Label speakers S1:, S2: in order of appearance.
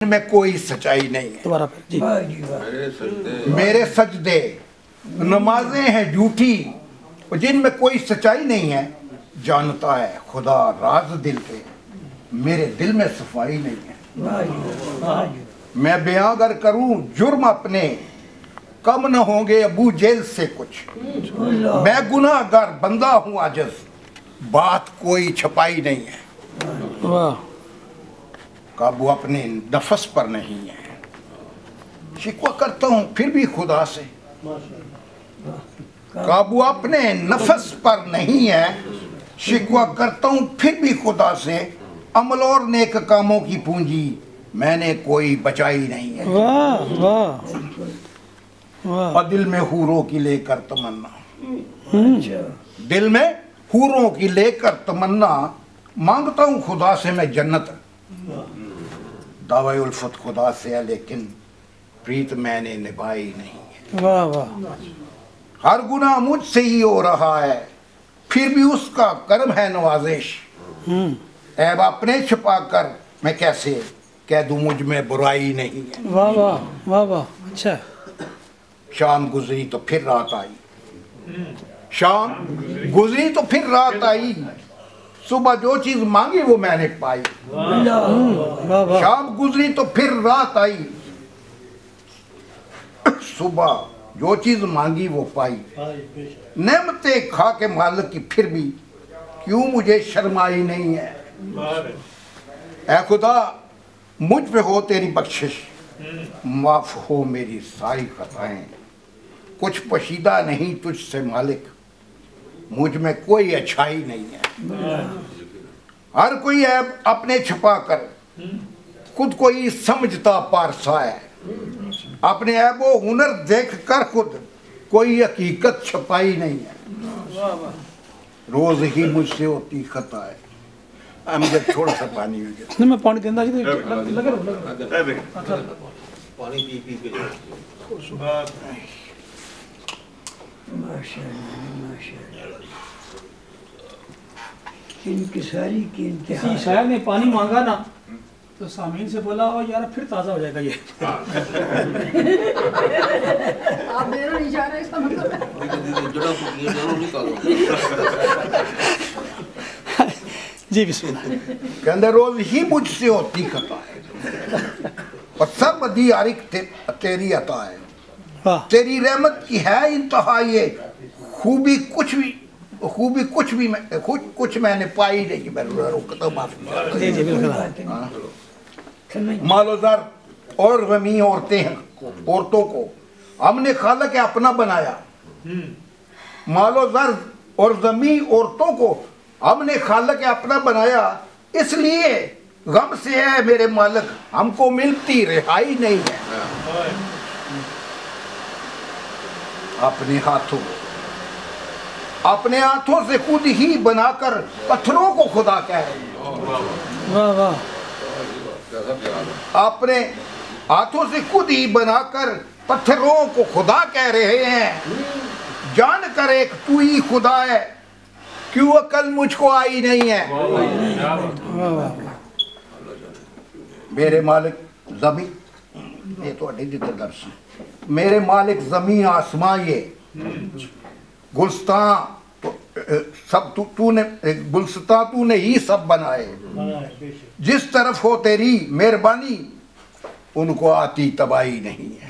S1: میں کوئی سچائی نہیں ہے۔
S2: دوبارہ پھر جی۔
S1: میرے سجدے نمازیں ہیں جھوٹی جن میں کوئی سچائی نہیں ہے۔ جانتا ہے خدا راز دل کے، میرے دل میں صفائی نہیں ہے۔ میں بیان اگر کروں جرم اپنے، کم نہ ہوں گے ابو جیل سے کچھ۔ میں گناہ گار بندہ ہوں عاجز، بات کوئی چھپائی نہیں ہے۔
S2: واہ،
S1: قابو اپنے نفس پر نہیں ہے، شکوہ کرتا ہوں پھر بھی خدا سے۔ قابو اپنے نفس پر نہیں ہے، شکوہ کرتا ہوں پھر بھی خدا سے۔ عمل اور نیک کاموں کی پونجی میں نے کوئی بچائی نہیں ہے۔
S2: واہ واہ واہ،
S1: اور دل میں حوروں کی لے کر تمنا، دل میں حوروں کی لے کر تمنا، مانگتا ہوں خدا سے میں جنت۔ دعوی الفت خدا سے ہے لیکن پریت میں نے نبھائی نہیں ہے۔
S2: واہ واہ،
S1: ہر گناہ مجھ سے ہی ہو رہا ہے، پھر بھی اس کا کرم ہے نوازش۔ عیب اپنے چھپا کر میں کیسے کہہ دوں مجھ میں برائی نہیں ہے۔
S2: واہ واہ واہ واہ، اچھا،
S1: شام گزری تو پھر رات آئی، شام گزری تو پھر رات آئی، صبح جو چیز مانگی وہ میں نے پائی۔
S2: واہ واہ،
S1: شام گزری تو پھر رات آئی، صبح جو چیز مانگی وہ پائی۔ نعمتیں کھا کے مالک کی پھر بھی کیوں مجھے شرمائی نہیں ہے۔ اے خدا مجھ پہ ہو تیری بخشش، معاف ہو میری ساری خطائیں۔ کچھ پوشیدہ نہیں تجھ سے مالک، مجھ میں کوئی اچھائی نہیں ہے۔ ہر کوئی عیب اپنے چھپا کر خود کوئی سمجھتا پارسا ہے۔ اپنے عیب و ہنر دیکھ کر خود کوئی حقیقت چھپائی نہیں ہے۔ روز ہی مجھ سے ہوتی خطا ہے۔ مجھے تھوڑا سا پانی ہو گیا۔
S2: نہیں میں پانی دینا جی، لگے رہو۔
S3: پانی پی پی کے
S4: انکساری کی انتہا۔
S2: کسی شاعر نے پانی مانگا نا تو سامعین سے بولا اور یار پھر تازہ ہو جائے گا یہ۔
S5: آپ دے رہے اشارہ اس کا مطلب
S2: جی بسم اللہ۔
S1: کہ اندر روز ہی مجھ سے ہوتی خطا ہے، اور سب بدی عارق تیری عطا ہے۔
S2: واہ،
S1: تیری رحمت کی ہے انتہا، یہ خوبی کچھ میں نے پائی نہیں۔ میں روکتا معافی۔
S2: جی جی بالکل۔
S1: مال و زر اور غمی عورتوں کو ہم نے خالق اپنا بنایا۔ مال و زر اور غمی عورتوں کو ہم نے خالق اپنا بنایا، اس لیے غم سے ہے میرے مالک ہم کو ملتی رہائی نہیں ہے۔ اپنے ہاتھوں سے خود ہی بنا کر پتھروں کو خدا کہہ رہے ہیں۔
S2: واہ واہ،
S1: اپنے ہاتھوں سے خود ہی بنا کر پتھروں کو خدا کہہ رہے ہیں۔ جان کر ایک تو ہی خدا ہے، کیوں عقل مجھ کو آئی نہیں ہے۔ میرے مالک زمین، یہ تو اڈی دیتے درس، میرے مالک زمین آسمان یہ گلستان سب تو نے، گلستان تو نے ہی سب بنائے۔ جس طرف ہو تیری مہربانی ان کو آتی تباہی نہیں ہے۔